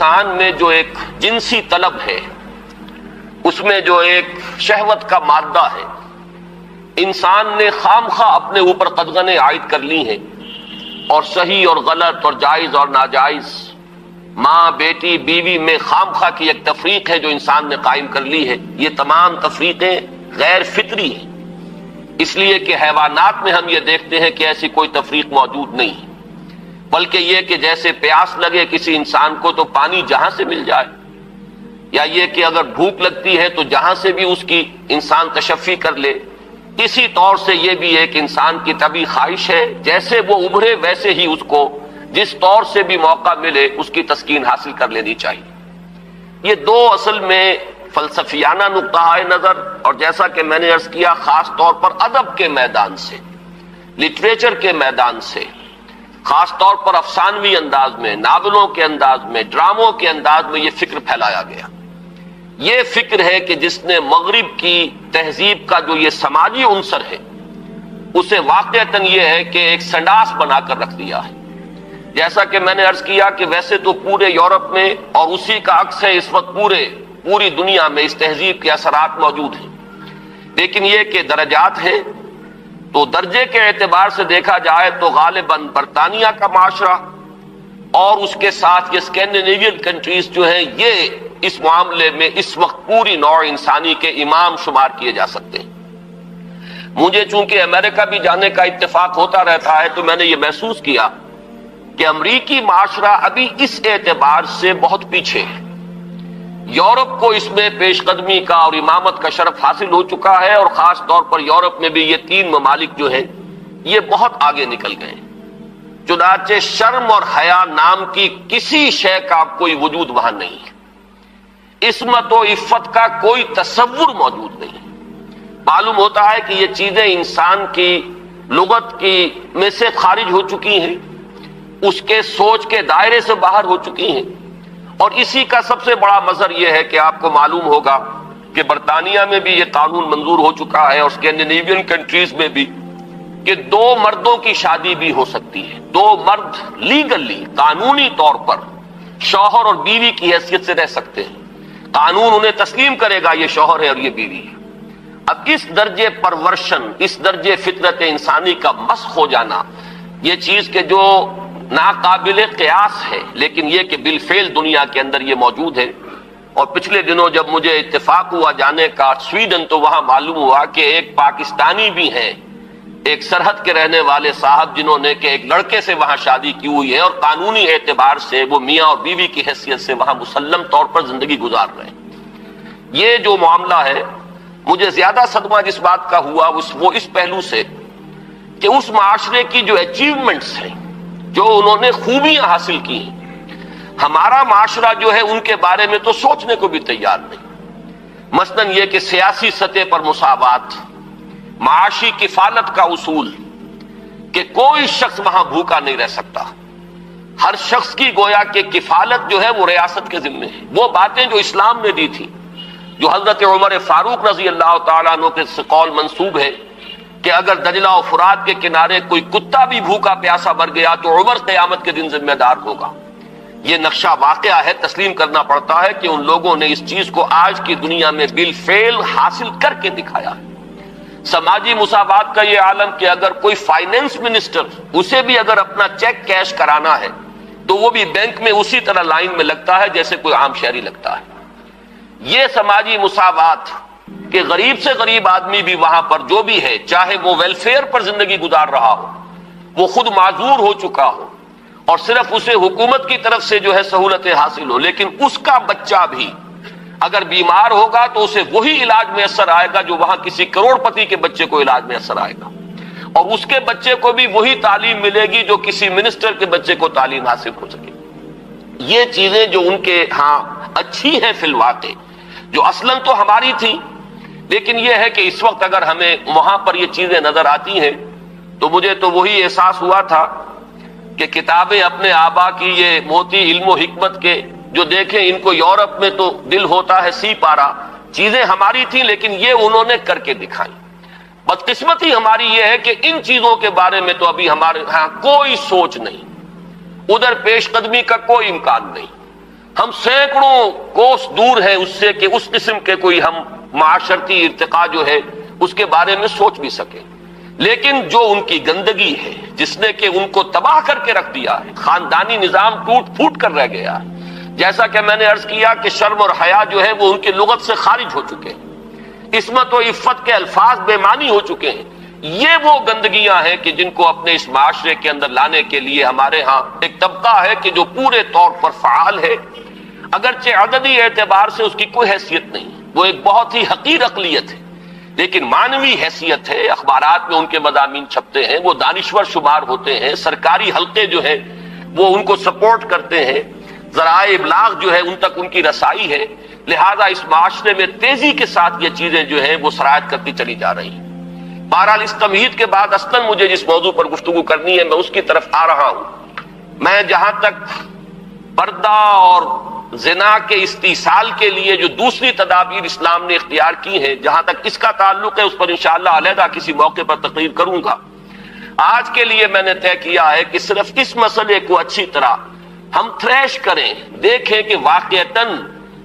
انسان میں جو ایک جنسی طلب ہے، اس میں جو ایک شہوت کا مادہ ہے، انسان نے خام خواہ اپنے اوپر قدغنیں عائد کر لی ہیں، اور صحیح اور غلط اور جائز اور ناجائز، ماں بیٹی بیوی میں خام خواہ کی ایک تفریق ہے جو انسان نے قائم کر لی ہے۔ یہ تمام تفریقیں غیر فطری ہیں، اس لیے کہ حیوانات میں ہم یہ دیکھتے ہیں کہ ایسی کوئی تفریق موجود نہیں ہے، بلکہ یہ کہ جیسے پیاس لگے کسی انسان کو تو پانی جہاں سے مل جائے، یا یہ کہ اگر بھوک لگتی ہے تو جہاں سے بھی اس کی انسان تشفی کر لے، اسی طور سے یہ بھی ایک انسان کی طبعی خواہش ہے جیسے وہ ابھرے ویسے ہی اس کو جس طور سے بھی موقع ملے اس کی تسکین حاصل کر لینی چاہیے۔ یہ دو اصل میں فلسفیانہ نقطہ نظر، اور جیسا کہ میں نے عرض کیا خاص طور پر ادب کے میدان سے، لٹریچر کے میدان سے، خاص طور پر افسانوی انداز میں، ناولوں کے انداز میں، ڈراموں کے انداز میں یہ فکر پھیلایا گیا۔ یہ فکر ہے کہ جس نے مغرب کی تہذیب کا جو یہ سماجی عنصر ہے اسے واقعتاً یہ ہے کہ ایک سنڈاس بنا کر رکھ دیا ہے۔ جیسا کہ میں نے عرض کیا کہ ویسے تو پورے یورپ میں، اور اسی کا عکس ہے اس وقت پوری دنیا میں اس تہذیب کے اثرات موجود ہیں، لیکن یہ کہ درجات ہیں۔ تو درجے کے اعتبار سے دیکھا جائے تو غالباً برطانیہ کا معاشرہ اور اس کے ساتھ یہ اسکینڈینیوین کنٹریز جو ہیں یہ اس معاملے میں اس وقت پوری نوع انسانی کے امام شمار کیے جا سکتے ہیں۔ مجھے چونکہ امریکہ بھی جانے کا اتفاق ہوتا رہتا ہے تو میں نے یہ محسوس کیا کہ امریکی معاشرہ ابھی اس اعتبار سے بہت پیچھے ہے۔ یورپ کو اس میں پیش قدمی کا اور امامت کا شرف حاصل ہو چکا ہے، اور خاص طور پر یورپ میں بھی یہ تین ممالک جو ہیں یہ بہت آگے نکل گئے ہیں۔ چنانچہ شرم اور حیا نام کی کسی شے کا کوئی وجود وہاں نہیں ہے، عصمت و عفت کا کوئی تصور موجود نہیں ہے۔ معلوم ہوتا ہے کہ یہ چیزیں انسان کی لغت کی میں سے خارج ہو چکی ہیں، اس کے سوچ کے دائرے سے باہر ہو چکی ہیں۔ اور اسی کا سب سے بڑا مظہر یہ ہے کہ آپ کو معلوم ہوگا کہ برطانیہ میں بھی یہ قانون منظور ہو چکا ہے، اور اسکینڈینیوین کنٹریز میں بھی، کہ دو مردوں کی شادی بھی ہو سکتی ہے۔ دو مرد لیگلی قانونی طور پر شوہر اور بیوی کی حیثیت سے رہ سکتے ہیں، قانون انہیں تسلیم کرے گا یہ شوہر ہے اور یہ بیوی ہے۔ اب اس درجے پرورشن، اس درجے فطرت انسانی کا مسخ ہو جانا، یہ چیز کہ جو ناقابل قیاس ہے، لیکن یہ کہ بالفعل دنیا کے اندر یہ موجود ہے۔ اور پچھلے دنوں جب مجھے اتفاق ہوا جانے کا سویڈن، تو وہاں معلوم ہوا کہ ایک پاکستانی بھی ہیں، ایک سرحد کے رہنے والے صاحب، جنہوں نے کہ ایک لڑکے سے وہاں شادی کی ہوئی ہے، اور قانونی اعتبار سے وہ میاں اور بیوی کی حیثیت سے وہاں مسلم طور پر زندگی گزار رہے ہیں۔ یہ جو معاملہ ہے، مجھے زیادہ صدمہ جس بات کا ہوا وہ اس پہلو سے کہ اس معاشرے کی جو اچیومنٹس ہیں، جو انہوں نے خوبیاں حاصل کی ہیں، ہمارا معاشرہ جو ہے ان کے بارے میں تو سوچنے کو بھی تیار نہیں۔ مثلاً یہ کہ سیاسی سطح پر مساوات، معاشی کفالت کا اصول کہ کوئی شخص وہاں بھوکا نہیں رہ سکتا، ہر شخص کی گویا کہ کفالت جو ہے وہ ریاست کے ذمہ ہے۔ وہ باتیں جو اسلام نے دی تھی، جو حضرت عمر فاروق رضی اللہ تعالیٰ عنہ کے قول منسوب ہے کہ اگر دجلہ و فرات کے کنارے کوئی کتا بھی بھوکا پیاسا مر گیا تو عمر قیامت کے دن ذمہ دار ہوگا۔ یہ نقشہ واقعہ ہے، تسلیم کرنا پڑتا ہے کہ ان لوگوں نے اس چیز کو آج کی دنیا میں بالفعل حاصل کر کے دکھایا ہے۔ سماجی مساوات کا یہ عالم کہ اگر کوئی فائنینس منسٹر، اسے بھی اگر اپنا چیک کیش کرانا ہے تو وہ بھی بینک میں اسی طرح لائن میں لگتا ہے جیسے کوئی عام شہری لگتا ہے۔ یہ سماجی مساوات کہ غریب سے غریب آدمی بھی وہاں پر جو بھی ہے، چاہے وہ ویلفیئر پر زندگی گزار رہا ہو، وہ خود معذور ہو چکا ہو اور صرف اسے حکومت کی طرف سے جو ہے سہولتیں حاصل ہو، لیکن اس کا بچہ بھی اگر بیمار ہوگا تو اسے وہی علاج میسر آئے گا جو وہاں کسی کروڑ پتی کے بچے کو علاج میسر آئے گا، اور اس کے بچے کو بھی وہی تعلیم ملے گی جو کسی منسٹر کے بچے کو تعلیم حاصل ہو سکے۔ یہ چیزیں جو ان کے ہاں اچھی ہیں فی الواقع، جو اصلاً تو ہماری تھی، لیکن یہ ہے کہ اس وقت اگر ہمیں وہاں پر یہ چیزیں نظر آتی ہیں تو مجھے تو وہی احساس ہوا تھا کہ کتابیں اپنے آبا کی یہ موتی علم و حکمت کے جو دیکھیں، ان کو یورپ میں تو دل ہوتا ہے سی پارا، چیزیں ہماری تھیں لیکن یہ انہوں نے کر کے دکھائی۔ بدقسمتی ہماری یہ ہے کہ ان چیزوں کے بارے میں تو ابھی ہمارے ہاں کوئی سوچ نہیں، ادھر پیش قدمی کا کوئی امکان نہیں۔ ہم سینکڑوں کوس دور ہیں اس سے کہ اس قسم کے کوئی ہم معاشرتی ارتقاء جو ہے اس کے بارے میں سوچ بھی سکیں. لیکن جو ان کی گندگی ہے جس نے کہ ان کو تباہ کر کے رکھ دیا ہے، خاندانی نظام ٹوٹ پھوٹ کر رہ گیا ہے. جیسا کہ میں نے عرض کیا کہ شرم اور حیا جو ہے وہ ان کی لغت سے خارج ہو چکے ہیں، عصمت و عفت کے الفاظ بے معنی ہو چکے ہیں. یہ وہ گندگیاں ہیں کہ جن کو اپنے اس معاشرے کے اندر لانے کے لیے ہمارے ہاں ایک طبقہ ہے کہ جو پورے طور پر فعال ہے، اگرچہ عددی اعتبار سے اس کی کوئی حیثیت نہیں، وہ ایک بہت ہی حقیر اقلیت ہے، لیکن معنوی حیثیت ہے. اخبارات میں ان کے مضامین چھپتے ہیں، وہ دانشور شمار ہوتے ہیں، سرکاری حلقے جو ہیں وہ ان کو سپورٹ کرتے ہیں، ذرائع ابلاغ جو ہے ان تک ان کی رسائی ہے. لہذا اس معاشرے میں تیزی کے ساتھ یہ چیزیں جو ہیں وہ سرایت کرتی چلی جا رہی ہیں. بہرحال اس تمہید کے بعد اصلاً مجھے جس موضوع پر گفتگو کرنی ہے میں اس کی طرف آ رہا ہوں. میں جہاں تک پردہ اور زنا کے استیصال کے لیے جو دوسری تدابیر اسلام نے اختیار کی ہیں، جہاں تک اس کا تعلق ہے اس پر انشاءاللہ علیحدہ کسی موقع پر تقریر کروں گا. آج کے لیے میں نے طے کیا ہے کہ صرف اس مسئلے کو اچھی طرح ہم تھریش کریں، دیکھیں کہ واقعتاً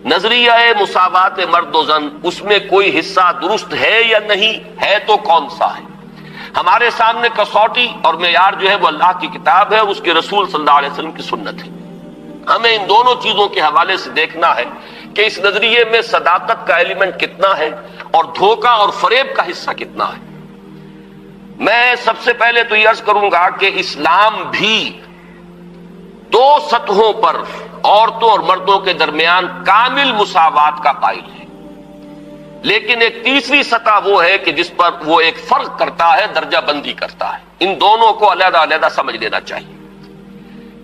نظریہ مساوات مرد و زن اس میں کوئی حصہ درست ہے یا نہیں ہے، تو کون سا ہے. ہمارے سامنے کسوٹی اور معیار جو ہے وہ اللہ کی کتاب ہے، اس کے رسول صلی اللہ علیہ وسلم کی سنت ہے. ہمیں ان دونوں چیزوں کے حوالے سے دیکھنا ہے کہ اس نظریے میں صداقت کا ایلیمنٹ کتنا ہے اور دھوکہ اور فریب کا حصہ کتنا ہے. میں سب سے پہلے تو یہ عرض کروں گا کہ اسلام بھی دو سطحوں پر عورتوں اور مردوں کے درمیان کامل مساوات کا قائل ہے، لیکن ایک تیسری سطح وہ ہے کہ جس پر وہ ایک فرق کرتا ہے، درجہ بندی کرتا ہے. ان دونوں کو علیحدہ علیحدہ سمجھ لینا چاہیے.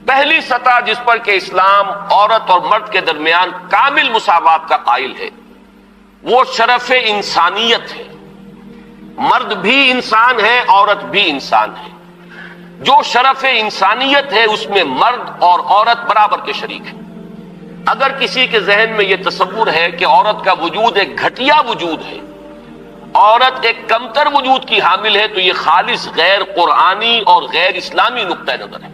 پہلی سطح جس پر کہ اسلام عورت اور مرد کے درمیان کامل مساوات کا قائل ہے وہ شرف انسانیت ہے. مرد بھی انسان ہے، عورت بھی انسان ہے. جو شرف انسانیت ہے اس میں مرد اور عورت برابر کے شریک ہیں. اگر کسی کے ذہن میں یہ تصور ہے کہ عورت کا وجود ایک گھٹیا وجود ہے، عورت ایک کمتر وجود کی حامل ہے، تو یہ خالص غیر قرآنی اور غیر اسلامی نقطہ نظر ہے.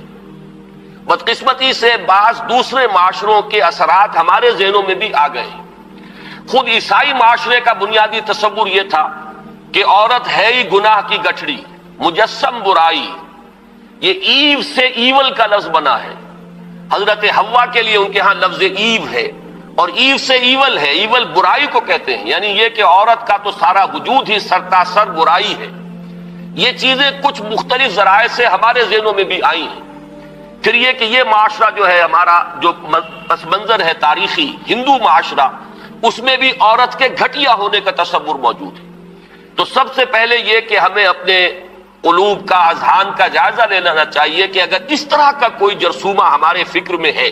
بدقسمتی سے بعض دوسرے معاشروں کے اثرات ہمارے ذہنوں میں بھی آ گئے ہیں. خود عیسائی معاشرے کا بنیادی تصور یہ تھا کہ عورت ہے ہی گناہ کی گٹھڑی، مجسم برائی. یہ ایو سے ایول کا لفظ بنا ہے. حضرت حوا کے لیے ان کے ہاں لفظ ایو ہے، اور ایو سے ایول ہے. ایول برائی کو کہتے ہیں، یعنی یہ کہ عورت کا تو سارا وجود ہی سرتاسر برائی ہے. یہ چیزیں کچھ مختلف ذرائع سے ہمارے ذہنوں میں بھی آئی ہیں. پھر یہ کہ یہ معاشرہ جو ہے ہمارا جو پس منظر ہے تاریخی ہندو معاشرہ، اس میں بھی عورت کے گھٹیا ہونے کا تصور موجود ہے. تو سب سے پہلے یہ کہ ہمیں اپنے قلوب کا، اذہان کا جائزہ لے لینا چاہیے کہ اگر اس طرح کا کوئی جرثومہ ہمارے فکر میں ہے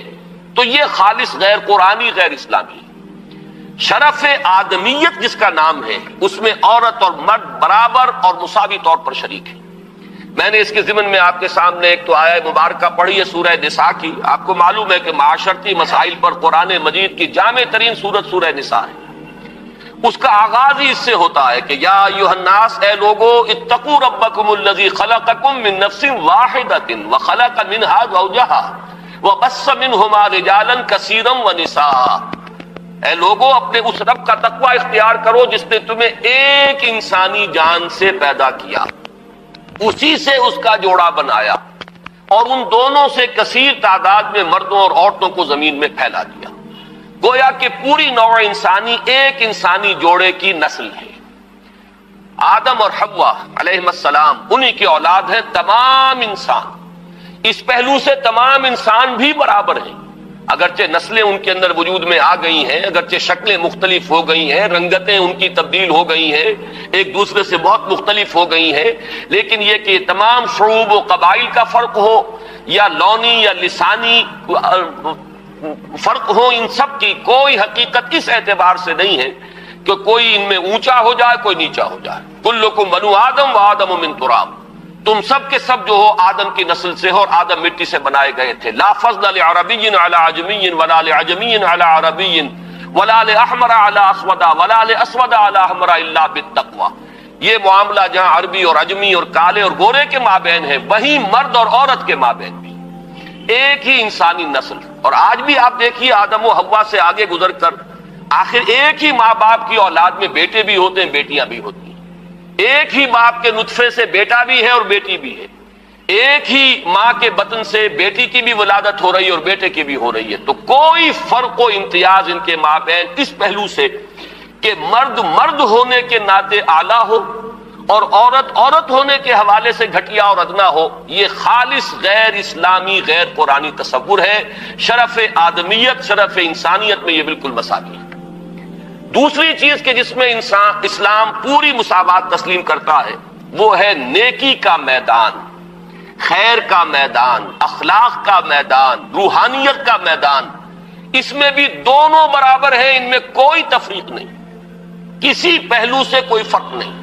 تو یہ خالص غیر قرآنی، غیر اسلامی ہے. شرف آدمیت جس کا نام ہے اس میں عورت اور مرد برابر اور مساوی طور پر شریک ہیں. میں نے اس کے ضمن میں آپ کے سامنے ایک تو آیہ مبارکہ پڑھی ہے سورہ نساء کی. آپ کو معلوم ہے کہ معاشرتی مسائل پر قرآن مجید کی جامع ترین سورت سورہ نساء ہے. اس کا آغاز ہی اس سے ہوتا ہے کہ یا ایھا الناس، اے لوگو، اتقوا ربکم الذی خلقکم من نفس واحدۃ وخلق منها زوجها وبث منہما رجالا کثیرا ونساء. اے لوگو، اپنے اس رب کا تقوی اختیار کرو جس نے تمہیں ایک انسانی جان سے پیدا کیا، اسی سے اس کا جوڑا بنایا، اور ان دونوں سے کثیر تعداد میں مردوں اور عورتوں کو زمین میں پھیلا دیا. گویا کہ پوری نوع انسانی ایک انسانی جوڑے کی نسل ہے. آدم اور حوا علیہم السلام انہی کی اولاد ہے تمام انسان. اس پہلو سے تمام انسان بھی برابر ہیں، اگرچہ نسلیں ان کے اندر وجود میں آ گئی ہیں، اگرچہ شکلیں مختلف ہو گئی ہیں، رنگتیں ان کی تبدیل ہو گئی ہیں، ایک دوسرے سے بہت مختلف ہو گئی ہیں، لیکن یہ کہ تمام شعوب و قبائل کا فرق ہو یا لونی یا لسانی فرق ہو، ان سب کی کوئی حقیقت اس اعتبار سے نہیں ہے کہ کوئی ان میں اونچا ہو جائے کوئی نیچا ہو جائے. کلکم بنو آدم و آدم من تراب، تم سب کے سب جو ہو آدم کی نسل سے ہو اور آدم مٹی سے بنائے گئے تھے. لا فضل لعربی علی عجمی ولا لعجمی علی عربی ولا لاحمر علی اسود ولا لاسود علی احمر الا بالتقوی. یہ معاملہ جہاں عربی اور عجمی اور کالے اور گورے کے مابین ہے، وہیں مرد اور عورت کے مابین بھی. ایک ہی انسانی نسل. اور آج بھی آپ دیکھیے آدم و حوا سے آگے گزر کر آخر ایک ہی ماں باپ کی اولاد میں بیٹے بھی ہوتے ہیں، بیٹیاں بھی ہوتی ہیں. ایک ہی باپ کے نطفے سے بیٹا بھی ہے اور بیٹی بھی ہے. ایک ہی ماں کے بطن سے بیٹی کی بھی ولادت ہو رہی ہے اور بیٹے کی بھی ہو رہی ہے. تو کوئی فرق و امتیاز ان کے مابین اس پہلو سے کہ مرد مرد ہونے کے ناطے اعلیٰ ہو اور عورت عورت ہونے کے حوالے سے گھٹیا اور ادنا ہو، یہ خالص غیر اسلامی غیر قرآنی تصور ہے. شرف آدمیت، شرف انسانیت میں یہ بالکل مساوی ہے. دوسری چیز کہ جس میں اسلام پوری مساوات تسلیم کرتا ہے وہ ہے نیکی کا میدان، خیر کا میدان، اخلاق کا میدان، روحانیت کا میدان. اس میں بھی دونوں برابر ہیں، ان میں کوئی تفریق نہیں، کسی پہلو سے کوئی فرق نہیں.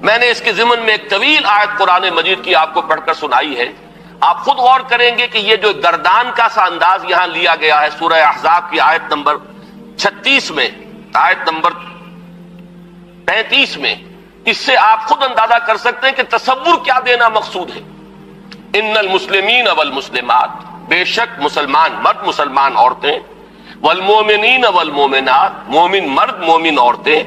میں نے اس کے ضمن میں ایک طویل آیت قرآن مجید کی آپ کو پڑھ کر سنائی ہے. آپ خود غور کریں گے کہ یہ جو گردان کا سا انداز یہاں لیا گیا ہے سورہ احزاب کی آیت نمبر 36 میں، آیت نمبر 35 میں، اس سے آپ خود اندازہ کر سکتے ہیں کہ تصور کیا دینا مقصود ہے. ان المسلمین والمسلمات، بے شک مسلمان مرد مسلمان عورتیں، والمومنین والمومنات، مومن مرد مومن عورتیں،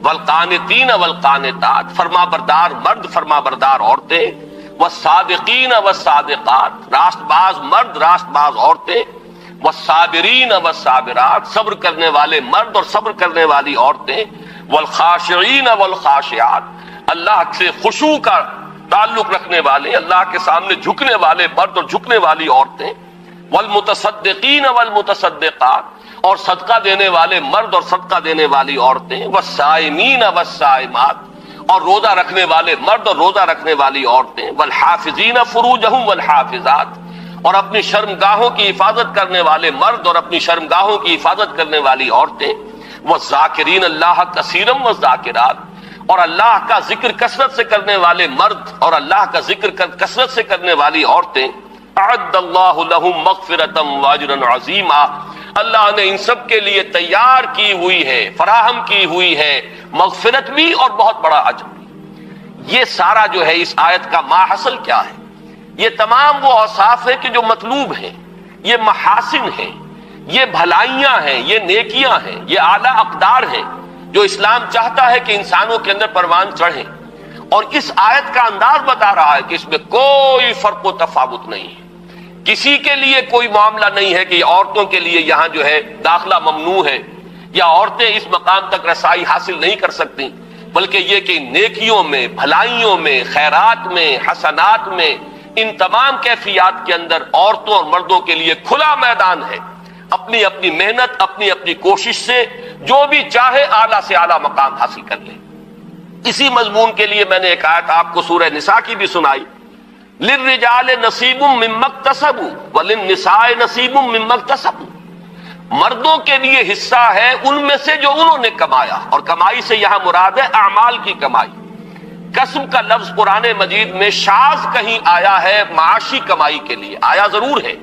والقانتین والقانتات، فرما بردار مرد فرما بردار عورتیں، والصادقین والصادقات، راست باز مرد راست باز عورتیں، والصابرین والصابرات، صبر کرنے والے مرد اور صبر کرنے والی عورتیں، والخاشعین والخاشعات، اللہ سے خشوع کا تعلق رکھنے والے، اللہ کے سامنے جھکنے والے مرد اور جھکنے والی عورتیں، والمتصدقین والمتصدقات، اور صدقہ دینے والے مرد اور صدقہ دینے والی عورتیں، والصائمین والصائمات، اور روزہ رکھنے والے مرد اور روزہ رکھنے والی عورتیں، والحافظین فروجہم والحافظات، اور اپنی شرمگاہوں کی حفاظت کرنے والے مرد اور اپنی شرمگاہوں کی حفاظت کرنے والی عورتیں، والذاکرین اللہ کثیرا والذاکرات، اور اللہ کا ذکر کثرت سے کرنے والے مرد اور اللہ کا ذکر کثرت سے کرنے والی عورتیں. اعد اللہ لہم مغفرۃ واجرا عظیما، اللہ نے ان سب کے لیے تیار کی ہوئی ہے، فراہم کی ہوئی ہے مغفرت بھی اور بہت بڑا اجر بھی. یہ سارا جو ہے اس آیت کا ماحصل کیا ہے؟ یہ تمام وہ اوصاف ہیں کہ جو مطلوب ہیں، یہ محاسن ہیں، یہ بھلائیاں ہیں، یہ نیکیاں ہیں، یہ اعلیٰ اقدار ہیں جو اسلام چاہتا ہے کہ انسانوں کے اندر پروان چڑھیں. اور اس آیت کا انداز بتا رہا ہے کہ اس میں کوئی فرق و تفاوت نہیں ہے. کسی کے لیے کوئی معاملہ نہیں ہے کہ عورتوں کے لیے یہاں جو ہے داخلہ ممنوع ہے یا عورتیں اس مقام تک رسائی حاصل نہیں کر سکتی، بلکہ یہ کہ نیکیوں میں، بھلائیوں میں، خیرات میں، حسنات میں، ان تمام کیفیات کے اندر عورتوں اور مردوں کے لیے کھلا میدان ہے. اپنی اپنی محنت، اپنی اپنی کوشش سے جو بھی چاہے اعلیٰ سے اعلیٰ مقام حاصل کر لے. اسی مضمون کے لیے میں نے ایک آیت آپ کو سورہ نساء کی بھی سنائی. للرجال نصیب مما اکتسبوا وللنساء نصیب مما اکتسبوا، مردوں کے لیے حصہ ہے ان میں سے جو انہوں نے کمایا، اور کمائی سے یہاں مراد ہے اعمال کی کمائی. کسب کا لفظ قرآن مجید میں شاذ کہیں آیا ہے معاشی کمائی کے لیے، آیا ضرور ہے